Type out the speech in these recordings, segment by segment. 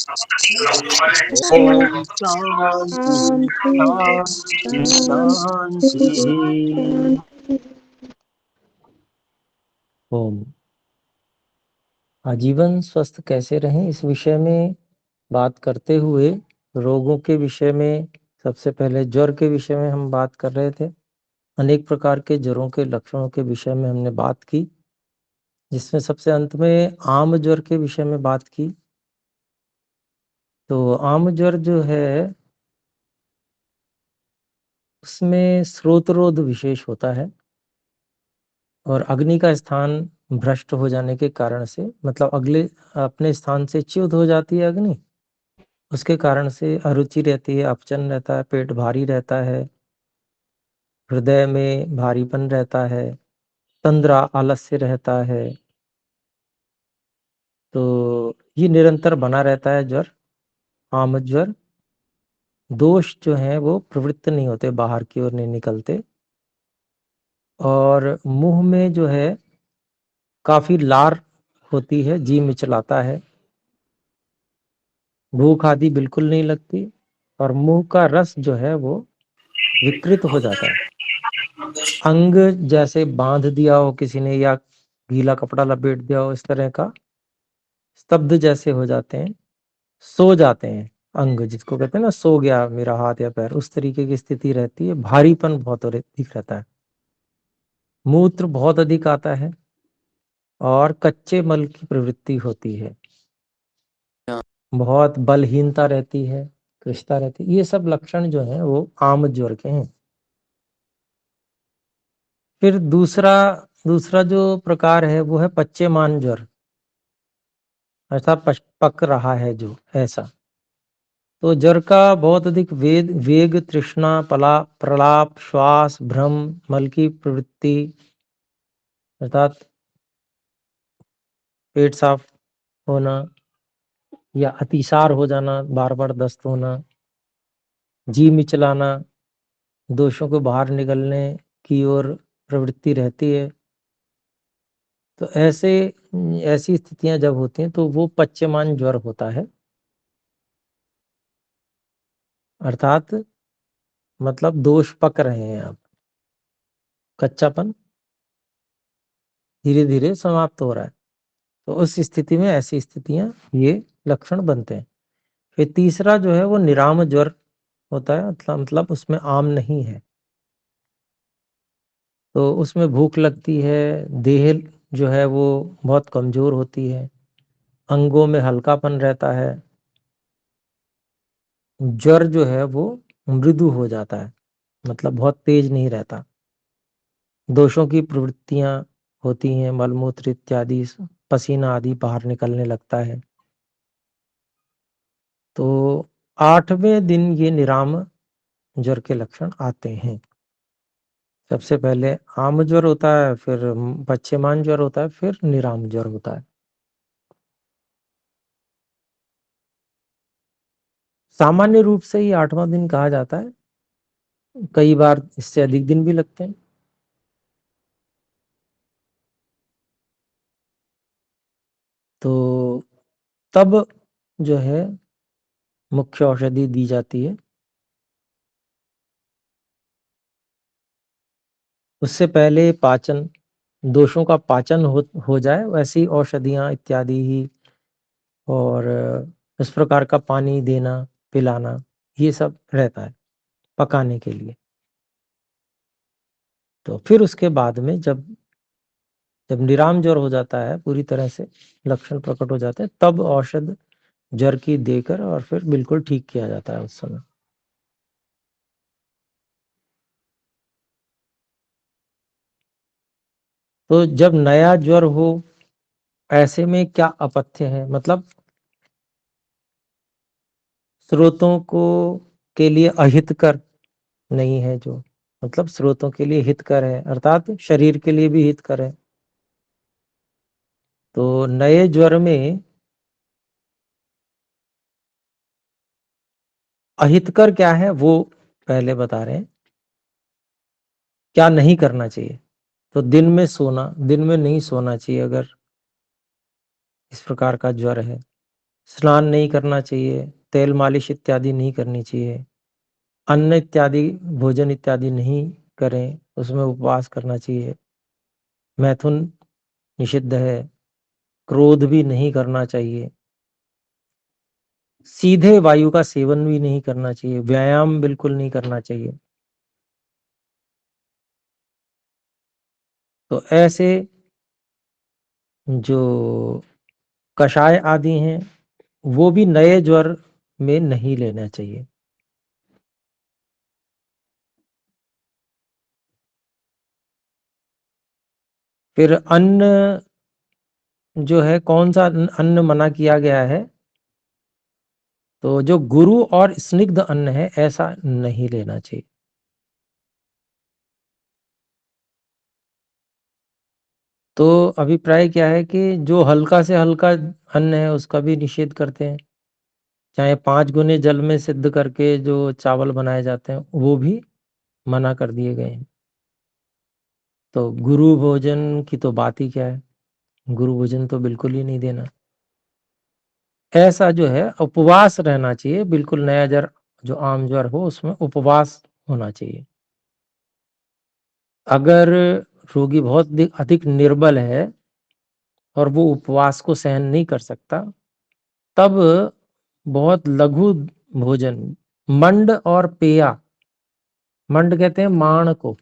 ओम शांति शांति शांति। ओम। आजीवन स्वस्थ कैसे रहें, इस विषय में बात करते हुए रोगों के विषय में, सबसे पहले ज्वर के विषय में हम बात कर रहे थे। अनेक प्रकार के ज्वरों के लक्षणों के विषय में हमने बात की, जिसमें सबसे अंत में आम ज्वर के विषय में बात की। तो आम ज्वर जो है उसमें स्रोतरोध विशेष होता है और अग्नि का स्थान भ्रष्ट हो जाने के कारण से, मतलब अगले अपने स्थान से च्युत हो जाती है अग्नि, उसके कारण से अरुचि रहती है, अपचन रहता है, पेट भारी रहता है, हृदय में भारीपन रहता है, तंद्रा आलस्य रहता है। तो ये निरंतर बना रहता है ज्वर, आम ज्वर। दोष जो है वो प्रवृत्त नहीं होते, बाहर की ओर नहीं निकलते, और मुंह में जो है काफी लार होती है, जी मिचलाता है, भूख आदि बिल्कुल नहीं लगती, और मुंह का रस जो है वो विकृत हो जाता है। अंग जैसे बांध दिया हो किसी ने या गीला कपड़ा लपेट दिया हो, इस तरह का स्तब्ध जैसे हो जाते हैं, सो जाते हैं अंग, जिसको कहते हैं ना सो गया मेरा हाथ या पैर, उस तरीके की स्थिति रहती है। भारीपन बहुत अधिक रहता है, मूत्र बहुत अधिक आता है, और कच्चे मल की प्रवृत्ति होती है, बहुत बलहीनता रहती है, कृशता रहती है। ये सब लक्षण जो है वो आम ज्वर के हैं। फिर दूसरा दूसरा जो प्रकार है वो है पच्यमान ज्वर, अर्थात पक रहा है जो, ऐसा। तो ज्वर का बहुत अधिक वेग, तृष्णा, प्रलाप, श्वास भ्रम, मल की प्रवृत्ति, अर्थात पेट साफ होना या अतिसार हो जाना, बार बार दस्त होना, जी मिचलाना, दोषों को बाहर निकलने की ओर प्रवृत्ति रहती है। तो ऐसी स्थितियां जब होती हैं तो वो पच्यमान ज्वर होता है, अर्थात मतलब दोष पक रहे हैं, अब कच्चापन धीरे धीरे समाप्त हो रहा है। तो उस स्थिति में, ऐसी स्थितियां, ये लक्षण बनते हैं। फिर तीसरा जो है वो निराम ज्वर होता है, मतलब उसमें आम नहीं है। तो उसमें भूख लगती है, देह जो है वो बहुत कमजोर होती है, अंगों में हल्कापन रहता है, ज्वर जो है वो मृदु हो जाता है, मतलब बहुत तेज नहीं रहता, दोषों की प्रवृत्तियां होती हैं, मलमूत्र इत्यादि, पसीना आदि बाहर निकलने लगता है। तो 8वें दिन ये निराम ज्वर के लक्षण आते हैं। सबसे पहले आम ज्वर होता है, फिर पच्यमान ज्वर होता है, फिर निराम ज्वर होता है। सामान्य रूप से ही 8वां दिन कहा जाता है, कई बार इससे अधिक दिन भी लगते हैं। तो तब जो है मुख्य औषधि दी जाती है। उससे पहले पाचन, दोषों का पाचन हो जाए, वैसी औषधियां इत्यादि ही, और इस प्रकार का पानी देना, पिलाना, ये सब रहता है पकाने के लिए। तो फिर उसके बाद में जब जब निराम ज्वर हो जाता है, पूरी तरह से लक्षण प्रकट हो जाते हैं, तब औषध ज्वर की देकर और फिर बिल्कुल ठीक किया जाता है उस समय। तो जब नया ज्वर हो, ऐसे में क्या अपथ्य है, मतलब स्रोतों को के लिए अहितकर नहीं है जो, मतलब स्रोतों के लिए हितकर है, अर्थात शरीर के लिए भी हितकर है। तो नए ज्वर में अहितकर क्या है वो पहले बता रहे हैं। क्या नहीं करना चाहिए, तो दिन में सोना, दिन में नहीं सोना चाहिए अगर इस प्रकार का ज्वर है। स्नान नहीं करना चाहिए, तेल मालिश इत्यादि नहीं करनी चाहिए, अन्न इत्यादि भोजन इत्यादि नहीं करें, उसमें उपवास करना चाहिए। मैथुन निषिद्ध है, क्रोध भी नहीं करना चाहिए, सीधे वायु का सेवन भी नहीं करना चाहिए, व्यायाम बिल्कुल नहीं करना चाहिए। तो ऐसे जो कषाय आदि हैं वो भी नए ज्वर में नहीं लेना चाहिए। फिर अन्न जो है, कौन सा अन्न मना किया गया है? तो जो गुरु और स्निग्ध अन्न है ऐसा नहीं लेना चाहिए। तो अभिप्राय क्या है कि जो हल्का से हल्का अन्न है उसका भी निषेध करते हैं, चाहे 5 गुने जल में सिद्ध करके जो चावल बनाए जाते हैं वो भी मना कर दिए गए हैं। तो गुरु भोजन की तो बात ही क्या है, गुरु भोजन तो बिल्कुल ही नहीं देना। ऐसा जो है उपवास रहना चाहिए, बिल्कुल नया ज्वर जो आम ज्वर हो उसमें उपवास होना चाहिए। अगर रोगी बहुत अधिक निर्बल है और वो उपवास को सहन नहीं कर सकता, तब बहुत लघु भोजन, मंड और पेया, मंड कहते हैं माण को,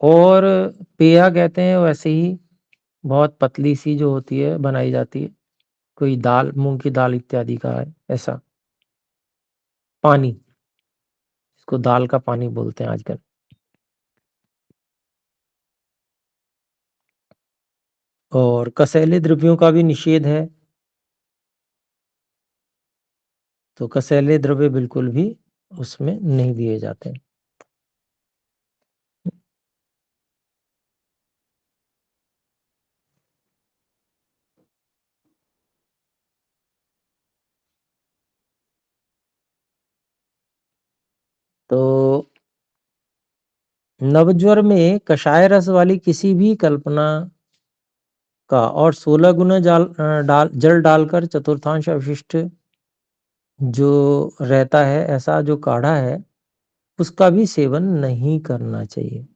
और पेया कहते हैं वैसे ही बहुत पतली सी जो होती है बनाई जाती है, कोई दाल, मूंग की दाल इत्यादि का है ऐसा पानी, इसको दाल का पानी बोलते हैं आजकल। और कसैले द्रव्यों का भी निषेध है, तो कसैले द्रव्य बिल्कुल भी उसमें नहीं दिए जाते। तो नवज्वर में कषाय रस वाली किसी भी कल्पना का और 16 गुना जल डालकर चतुर्थांश अवशिष्ट जो रहता है ऐसा जो काढ़ा है उसका भी सेवन नहीं करना चाहिए,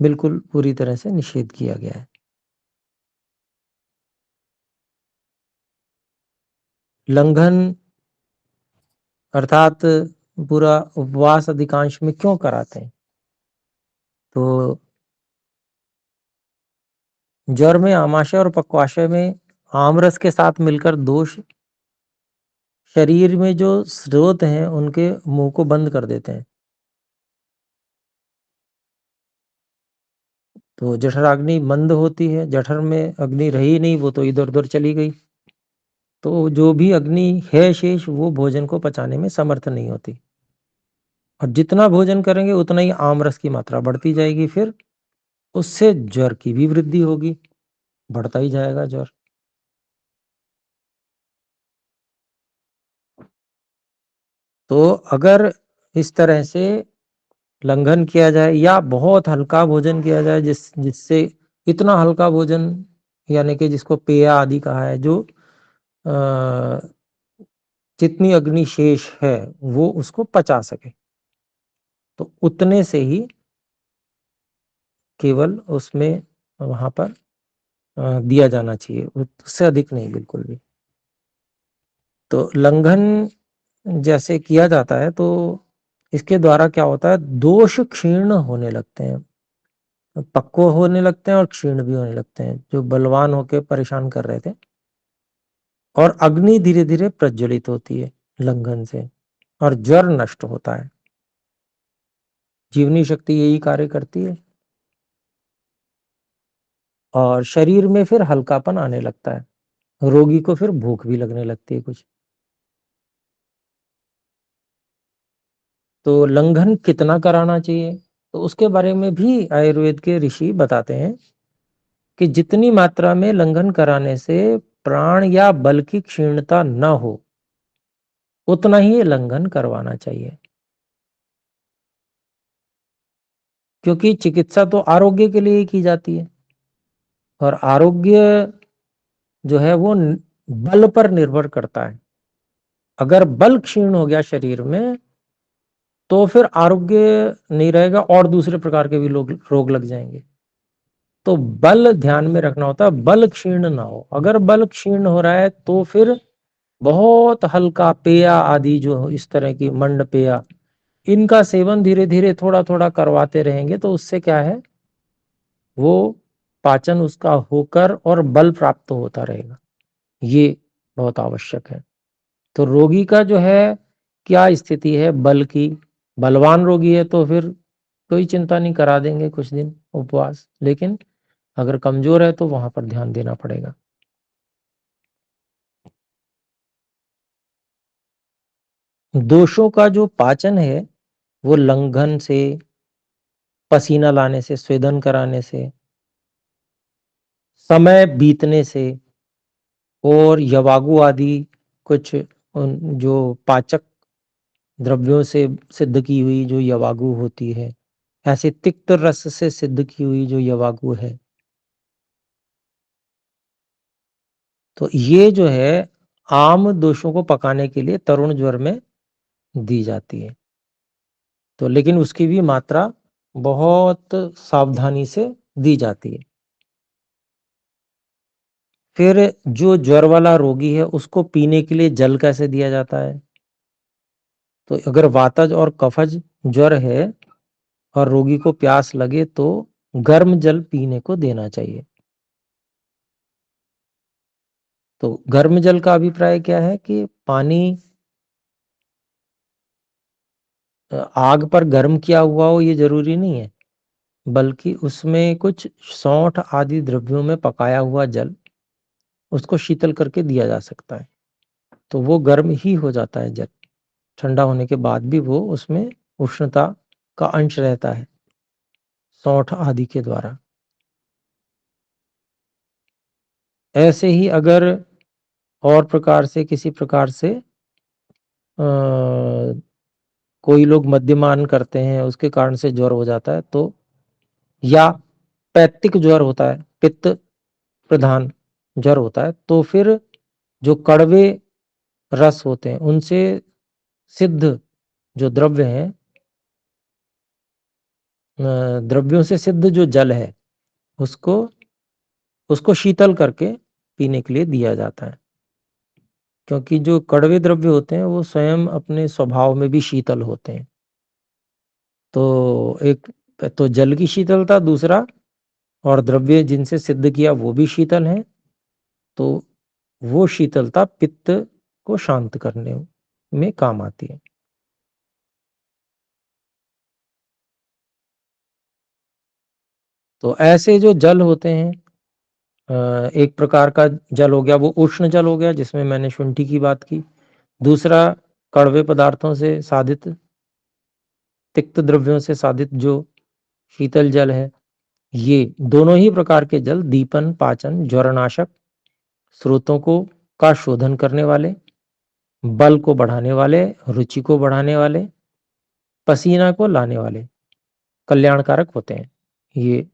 बिल्कुल पूरी तरह से निषेध किया गया है। लंघन अर्थात पूरा उपवास अधिकांश में क्यों कराते हैं? तो ज्वर में आमाशय और पक्वाशय में आमरस के साथ मिलकर दोष शरीर में जो स्रोत हैं उनके मुंह को बंद कर देते हैं। तो जठराग्नि मंद होती है, जठर में अग्नि रही नहीं, वो तो इधर उधर चली गई, तो जो भी अग्नि है शेष वो भोजन को पचाने में समर्थ नहीं होती, और जितना भोजन करेंगे उतना ही आमरस की मात्रा बढ़ती जाएगी, फिर उससे ज्वर की भी वृद्धि होगी, बढ़ता ही जाएगा ज्वर। तो अगर इस तरह से लंघन किया जाए या बहुत हल्का भोजन किया जाए, जिससे इतना हल्का भोजन यानी कि जिसको पेय आदि कहा है, जो जितनी अग्नि शेष है वो उसको पचा सके, तो उतने से ही केवल उसमें वहां पर दिया जाना चाहिए, उससे अधिक नहीं बिल्कुल भी। तो लंघन जैसे किया जाता है तो इसके द्वारा क्या होता है, दोष क्षीण होने लगते हैं, पक्व होने लगते हैं और क्षीण भी होने लगते हैं, जो बलवान होकर परेशान कर रहे थे, और अग्नि धीरे धीरे प्रज्वलित होती है लंघन से, और ज्वर नष्ट होता है। जीवनी शक्ति यही कार्य करती है, और शरीर में फिर हल्कापन आने लगता है, रोगी को फिर भूख भी लगने लगती है कुछ। तो लंघन कितना कराना चाहिए, तो उसके बारे में भी आयुर्वेद के ऋषि बताते हैं कि जितनी मात्रा में लंघन कराने से प्राण या बल की क्षीणता न हो उतना ही लंघन करवाना चाहिए, क्योंकि चिकित्सा तो आरोग्य के लिए ही की जाती है, और आरोग्य जो है वो बल पर निर्भर करता है। अगर बल क्षीण हो गया शरीर में तो फिर आरोग्य नहीं रहेगा और दूसरे प्रकार के भी रोग लग जाएंगे। तो बल ध्यान में रखना होता है, बल क्षीण ना हो। अगर बल क्षीण हो रहा है तो फिर बहुत हल्का पेया आदि जो इस तरह की मंड पेया, इनका सेवन धीरे धीरे थोड़ा थोड़ा करवाते रहेंगे तो उससे क्या है, वो पाचन उसका होकर और बल प्राप्त होता रहेगा। ये बहुत आवश्यक है। तो रोगी का जो है क्या स्थिति है बल की, बलवान रोगी है तो फिर कोई चिंता नहीं, करा देंगे कुछ दिन उपवास। लेकिन अगर कमजोर है तो वहां पर ध्यान देना पड़ेगा। दोषों का जो पाचन है वो लंघन से, पसीना लाने से, स्वेदन कराने से, समय बीतने से, और यवागु आदि कुछ जो पाचक द्रव्यों से सिद्ध की हुई जो यवागु होती है, ऐसे तिक्त रस से सिद्ध की हुई जो यवागु है, तो ये जो है आम दोषों को पकाने के लिए तरुण ज्वर में दी जाती है। तो लेकिन उसकी भी मात्रा बहुत सावधानी से दी जाती है। फिर जो ज्वर वाला रोगी है उसको पीने के लिए जल कैसे दिया जाता है? तो अगर वातज और कफज ज्वर है और रोगी को प्यास लगे तो गर्म जल पीने को देना चाहिए। तो गर्म जल का अभिप्राय क्या है कि पानी आग पर गर्म किया हुआ हो ये जरूरी नहीं है, बल्कि उसमें कुछ सौंठ आदि द्रव्यों में पकाया हुआ जल, उसको शीतल करके दिया जा सकता है। तो वो गर्म ही हो जाता है जल, ठंडा होने के बाद भी वो उसमें उष्णता का अंश रहता है सौंठ आदि के द्वारा। ऐसे ही अगर और प्रकार से किसी प्रकार से कोई लोग मद्यपान करते हैं उसके कारण से ज्वर हो जाता है, तो या पैत्तिक ज्वर होता है, पित्त प्रधान ज्वर होता है, तो फिर जो कड़वे रस होते हैं उनसे सिद्ध जो द्रव्य हैं, द्रव्यों से सिद्ध जो जल है उसको उसको शीतल करके पीने के लिए दिया जाता है। क्योंकि जो कड़वे द्रव्य होते हैं वो स्वयं अपने स्वभाव में भी शीतल होते हैं। तो एक तो जल की शीतलता, दूसरा और द्रव्य जिनसे सिद्ध किया वो भी शीतल हैं, तो वो शीतलता पित्त को शांत करने में काम आती है। तो ऐसे जो जल होते हैं, एक प्रकार का जल हो गया वो उष्ण जल हो गया जिसमें मैंने शुंठी की बात की। दूसरा कड़वे पदार्थों से साधित, तिक्त द्रव्यों से साधित जो शीतल जल है, ये दोनों ही प्रकार के जल दीपन, पाचन, ज्वरनाशक, स्रोतों को का शोधन करने वाले, बल को बढ़ाने वाले, रुचि को बढ़ाने वाले, पसीना को लाने वाले, कल्याणकारक होते हैं ये।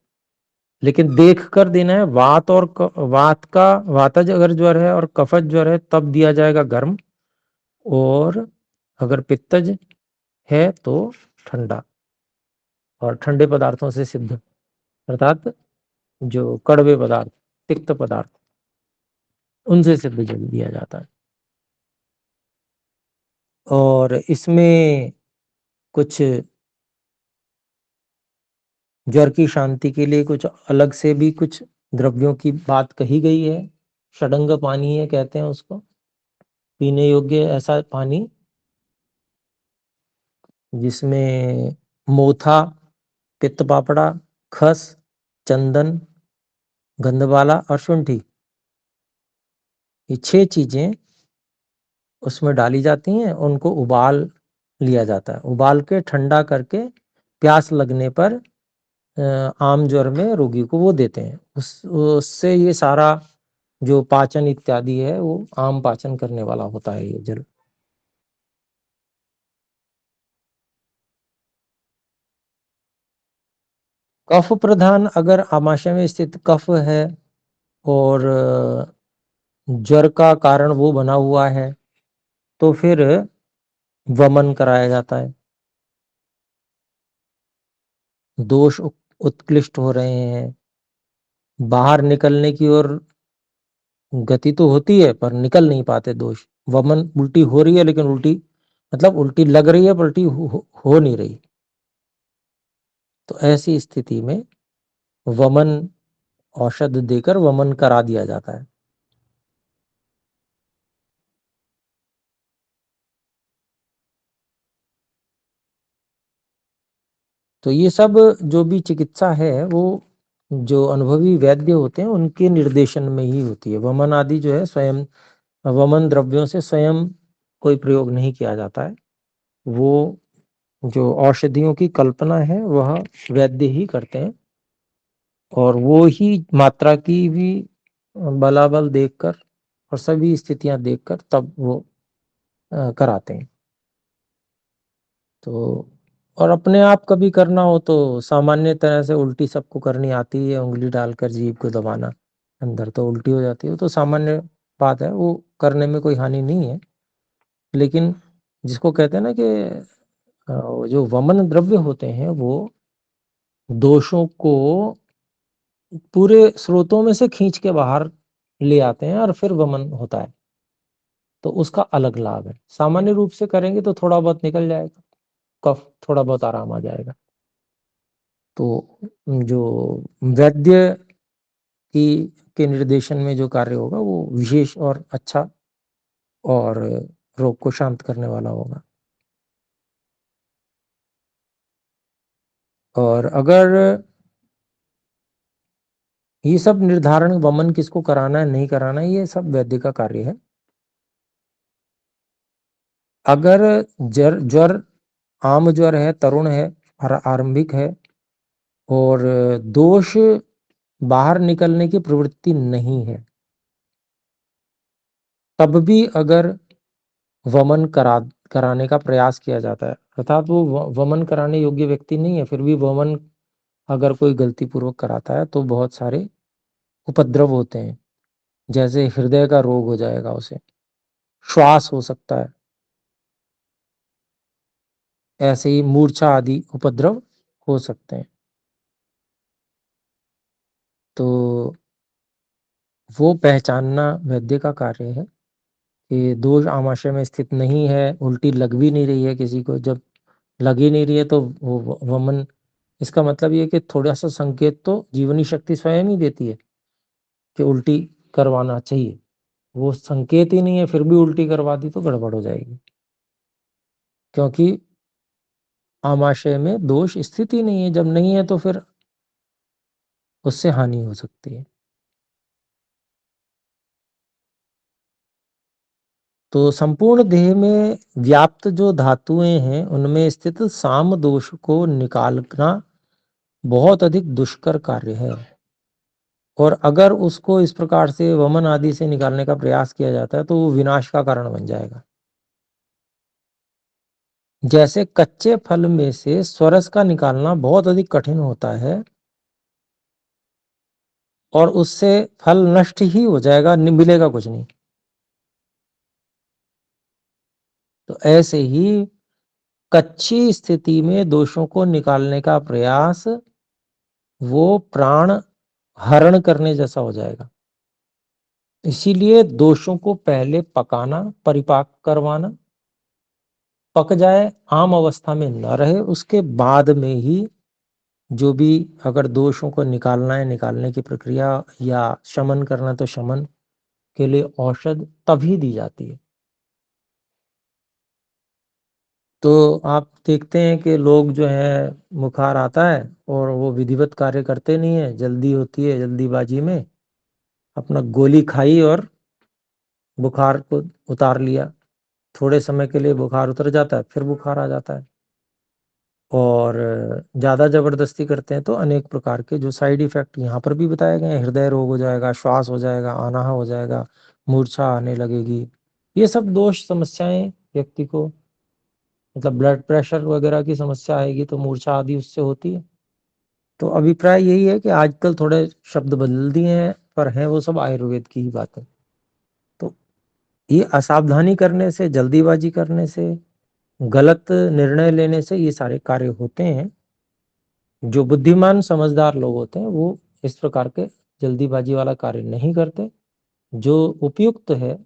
लेकिन देख कर देना है, वात और वात का वातज अगर ज्वर है और कफज ज्वर है तब दिया जाएगा गर्म, और अगर पित्तज है तो ठंडा, और ठंडे पदार्थों से सिद्ध अर्थात जो कड़वे पदार्थ, तिक्त पदार्थ, उनसे सिद्ध जल दिया जाता है। और इसमें कुछ ज्वर की शांति के लिए कुछ अलग से भी कुछ द्रव्यों की बात कही गई है। षडंग पानी है कहते हैं उसको, पीने योग्य ऐसा पानी जिसमें मोथा, पित्त पापड़ा, खस, चंदन, गंधमाला और शुंठी, ये 6 चीजें उसमें डाली जाती हैं। उनको उबाल लिया जाता है, उबाल के ठंडा करके प्यास लगने पर आम ज्वर में रोगी को वो देते हैं। उससे ये सारा जो पाचन इत्यादि है वो आम पाचन करने वाला होता है ये जल। कफ प्रधान अगर आमाशय में स्थित कफ है और ज्वर का कारण वो बना हुआ है, तो फिर वमन कराया जाता है। दोष उत्कृष्ट हो रहे हैं, बाहर निकलने की ओर गति तो होती है पर निकल नहीं पाते दोष। वमन उल्टी हो रही है लेकिन उल्टी मतलब उल्टी लग रही है पर उल्टी हो नहीं रही। तो ऐसी स्थिति में वमन औषध देकर वमन करा दिया जाता है। तो ये सब जो भी चिकित्सा है वो जो अनुभवी वैद्य होते हैं उनके निर्देशन में ही होती है। वमन आदि जो है स्वयं वमन द्रव्यों से स्वयं कोई प्रयोग नहीं किया जाता है। वो जो औषधियों की कल्पना है वह वैद्य ही करते हैं, और वो ही मात्रा की भी बलाबल देखकर और सभी स्थितियां देखकर तब वो कराते हैं। तो और अपने आप कभी करना हो तो सामान्य तरह से उल्टी सबको करनी आती है, उंगली डालकर जीभ को दबाना अंदर तो उल्टी हो जाती है, तो सामान्य बात है, वो करने में कोई हानि नहीं है। लेकिन जिसको कहते हैं ना कि जो वमन द्रव्य होते हैं वो दोषों को पूरे स्रोतों में से खींच के बाहर ले आते हैं और फिर वमन होता है, तो उसका अलग लाभ है। सामान्य रूप से करेंगे तो थोड़ा बहुत निकल जाएगा, कफ थोड़ा बहुत आराम आ जाएगा। तो जो वैद्य की के निर्देशन में जो कार्य होगा वो विशेष और अच्छा और रोग को शांत करने वाला होगा। और अगर ये सब निर्धारण वमन किसको कराना है नहीं कराना है ये सब वैद्य का कार्य है। अगर ज्वर ज्वर आम ज्वर है, तरुण है, आरंभिक है और दोष बाहर निकलने की प्रवृत्ति नहीं है, तब भी अगर वमन कराने का प्रयास किया जाता है, अर्थात वो वमन कराने योग्य व्यक्ति नहीं है, फिर भी वमन अगर कोई गलती पूर्वक कराता है तो बहुत सारे उपद्रव होते हैं। जैसे हृदय का रोग हो जाएगा उसे, श्वास हो सकता है, ऐसे ही मूर्छा आदि उपद्रव हो सकते हैं। तो वो पहचानना वैद्य का कार्य है कि दोष आमाशय में स्थित नहीं है, उल्टी लग भी नहीं रही है किसी को। जब लग ही नहीं रही है तो वो वमन, इसका मतलब ये कि थोड़ा सा संकेत तो जीवनी शक्ति स्वयं ही देती है कि उल्टी करवाना चाहिए। वो संकेत ही नहीं है फिर भी उल्टी करवा दी तो गड़बड़ हो जाएगी, क्योंकि आमाशय में दोष स्थित ही नहीं है। जब नहीं है तो फिर उससे हानि हो सकती है। तो संपूर्ण देह में व्याप्त जो धातुएं हैं उनमें स्थित साम दोष को निकालना बहुत अधिक दुष्कर कार्य है, और अगर उसको इस प्रकार से वमन आदि से निकालने का प्रयास किया जाता है तो वो विनाश का कारण बन जाएगा। जैसे कच्चे फल में से स्वरस का निकालना बहुत अधिक कठिन होता है और उससे फल नष्ट ही हो जाएगा, मिलेगा कुछ नहीं। तो ऐसे ही कच्ची स्थिति में दोषों को निकालने का प्रयास वो प्राण हरण करने जैसा हो जाएगा। इसीलिए दोषों को पहले पकाना, परिपाक करवाना, पक जाए, आम अवस्था में न रहे, उसके बाद में ही जो भी अगर दोषों को निकालना है, निकालने की प्रक्रिया या शमन करना तो शमन के लिए औषध तभी दी जाती है। तो आप देखते हैं कि लोग जो है बुखार आता है और वो विधिवत कार्य करते नहीं है, जल्दी होती है, जल्दीबाजी में अपना गोली खाई और बुखार को उतार लिया। थोड़े समय के लिए बुखार उतर जाता है, फिर बुखार आ जाता है। और ज़्यादा ज़बरदस्ती करते हैं तो अनेक प्रकार के जो साइड इफ़ेक्ट यहाँ पर भी बताए गए हैं, हृदय रोग हो जाएगा, श्वास हो जाएगा, अनाहा हो जाएगा, मूर्छा आने लगेगी। ये सब दोष समस्याएं व्यक्ति को, मतलब ब्लड प्रेशर वगैरह की समस्या आएगी तो मूर्छा आदि उससे होती है। तो अभिप्राय यही है कि आजकल थोड़े शब्द बदल दिए हैं पर हैं वो सब आयुर्वेद की ही बातें। ये असावधानी करने से, जल्दीबाजी करने से, गलत निर्णय लेने से ये सारे कार्य होते हैं। जो बुद्धिमान समझदार लोग होते हैं वो इस प्रकार के जल्दीबाजी वाला कार्य नहीं करते, जो उपयुक्त है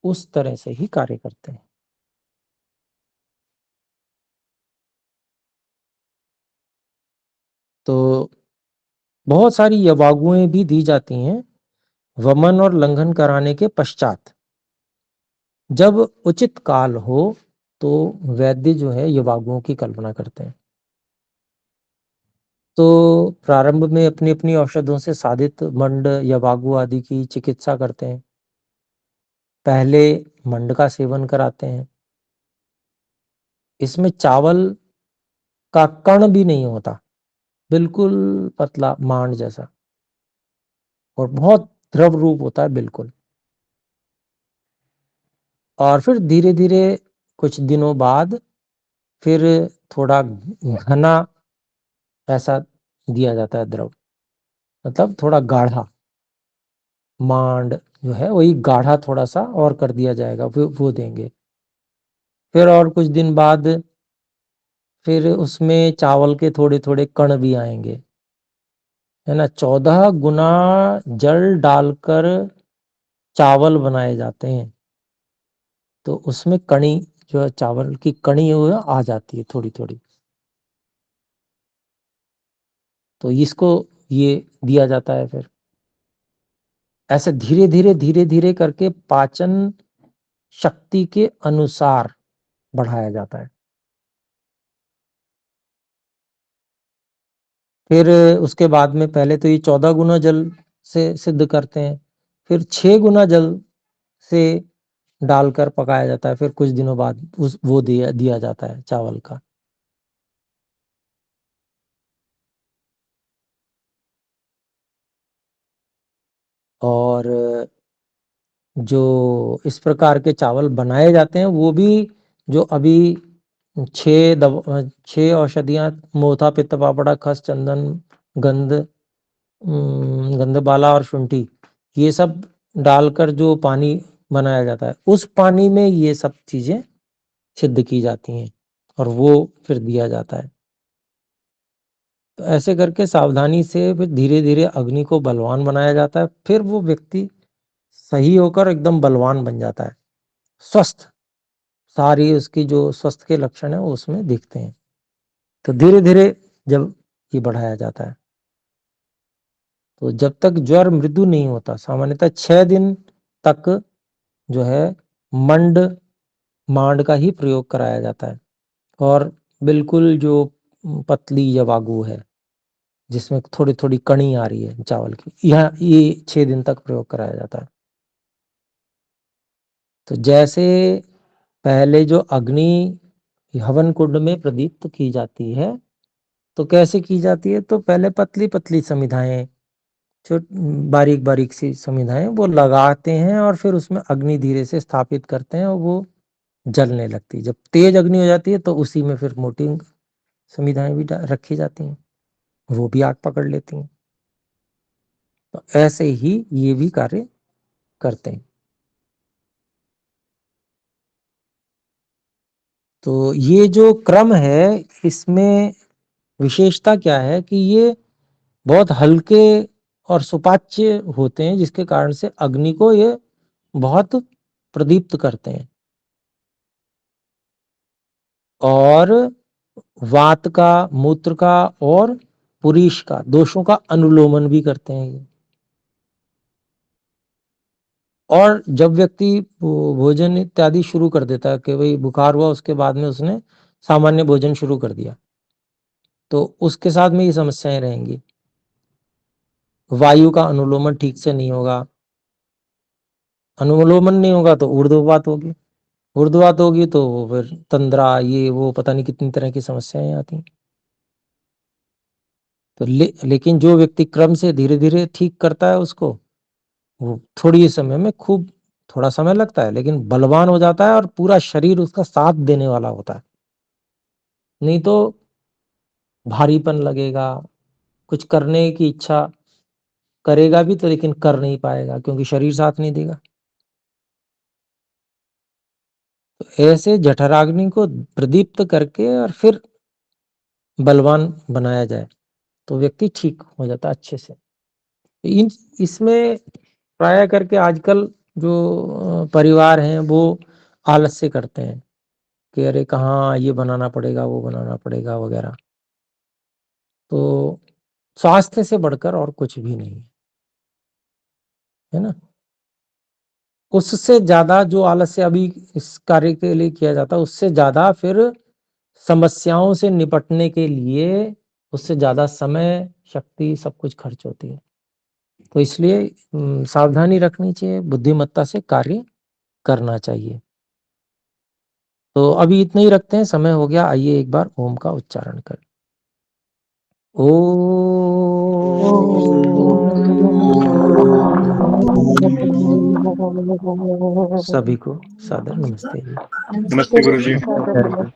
उस तरह से ही कार्य करते हैं। तो बहुत सारी यवागुएं भी दी जाती हैं वमन और लंघन कराने के पश्चात। जब उचित काल हो तो वैद्य जो है यवागुओं की कल्पना करते हैं। तो प्रारंभ में अपनी अपनी औषधों से साधित मंड यवागु आदि की चिकित्सा करते हैं। पहले मंड का सेवन कराते हैं। इसमें चावल का कण भी नहीं होता, बिल्कुल पतला मांड जैसा, और बहुत द्रव रूप होता है बिल्कुल। और फिर धीरे धीरे कुछ दिनों बाद फिर थोड़ा घना ऐसा दिया जाता है द्रव, मतलब थोड़ा गाढ़ा। मांड जो है वही गाढ़ा थोड़ा सा और कर दिया जाएगा, वो देंगे। फिर और कुछ दिन बाद फिर उसमें चावल के थोड़े थोड़े कण भी आएंगे, है ना। 14 गुना जल डालकर चावल बनाए जाते हैं, तो उसमें कणी जो है, चावल की कणी वो आ जाती है थोड़ी थोड़ी। तो इसको ये दिया जाता है। फिर ऐसे धीरे धीरे करके पाचन शक्ति के अनुसार बढ़ाया जाता है। फिर उसके बाद में पहले तो ये 14 गुना जल से सिद्ध करते हैं, फिर 6 गुना जल से डालकर पकाया जाता है। फिर कुछ दिनों बाद उस वो दिया जाता है चावल का। और जो इस प्रकार के चावल बनाए जाते हैं वो भी जो अभी 6 औषधियां, मोथा, पित्त, पापड़ा, खस, चंदन, गंध, गंधमाला और शुंठी, ये सब डालकर जो पानी बनाया जाता है, उस पानी में ये सब चीजें सिद्ध की जाती हैं और वो फिर दिया जाता है। तो ऐसे करके सावधानी से फिर धीरे धीरे अग्नि को बलवान बनाया जाता है। फिर वो व्यक्ति सही होकर एकदम बलवान बन जाता है, स्वस्थ। सारी उसकी जो स्वस्थ के लक्षण है वो उसमें दिखते हैं। तो धीरे धीरे जब ये बढ़ाया जाता है, तो जब तक ज्वर मृदु नहीं होता, सामान्यतः 6 दिन तक जो है मंड मांड का ही प्रयोग कराया जाता है। और बिल्कुल जो पतली जवागु है जिसमें थोड़ी थोड़ी कणी आ रही है चावल की, यह ये 6 दिन तक प्रयोग कराया जाता है। तो जैसे पहले जो अग्नि हवन कुंड में प्रदीप्त की जाती है, तो कैसे की जाती है, तो पहले पतली पतली समिधाएं, छोट बारीक बारीक सी समिधाएं वो लगाते हैं और फिर उसमें अग्नि धीरे से स्थापित करते हैं और वो जलने लगती है। जब तेज अग्नि हो जाती है तो उसी में फिर मोटी समिधाएं भी रखी जाती हैं, वो भी आग पकड़ लेती हैं। तो ऐसे ही ये भी कार्य करते हैं। तो ये जो क्रम है इसमें विशेषता क्या है कि ये बहुत हल्के और सुपाच्य होते हैं, जिसके कारण से अग्नि को ये बहुत प्रदीप्त करते हैं। और वात का, मूत्र का और पुरीष का दोषों का अनुलोमन भी करते हैं ये। और जब व्यक्ति भोजन इत्यादि शुरू कर देता है कि भाई बुखार हुआ, उसके बाद में उसने सामान्य भोजन शुरू कर दिया, तो उसके साथ में ये समस्याएं रहेंगी। वायु का अनुलोमन ठीक से नहीं होगा, अनुलोमन नहीं होगा तो ऊर्ध्ववात होगी, ऊर्ध्ववात होगी तो फिर तंद्रा, ये वो पता नहीं कितनी तरह की समस्याएं आती हैं। तो लेकिन जो व्यक्ति क्रम से धीरे धीरे ठीक करता है उसको, वो थोड़ी समय में, खूब थोड़ा समय लगता है लेकिन बलवान हो जाता है और पूरा शरीर उसका साथ देने वाला होता है। नहीं तो भारीपन लगेगा, कुछ करने की इच्छा करेगा भी तो लेकिन कर नहीं पाएगा क्योंकि शरीर साथ नहीं देगा। ऐसे जठराग्नि को प्रदीप्त करके और फिर बलवान बनाया जाए तो व्यक्ति ठीक हो जाता अच्छे से। इसमें प्राय करके आजकल जो परिवार हैं वो आलस्य करते हैं कि अरे कहाँ ये बनाना पड़ेगा, वो बनाना पड़ेगा वगैरह। तो स्वास्थ्य से बढ़कर और कुछ भी नहीं है ना। उससे ज्यादा जो आलस्य अभी इस कार्य के लिए किया जाता है, उससे ज्यादा फिर समस्याओं से निपटने के लिए उससे ज्यादा समय, शक्ति, सब कुछ खर्च होती है। तो इसलिए सावधानी रखनी चाहिए, बुद्धिमत्ता से कार्य करना चाहिए। तो अभी इतना ही रखते हैं, समय हो गया। आइए एक बार ओम का उच्चारण करें। सभी को सादर नमस्ते जी। नमस्ते गुरुजी। Very good.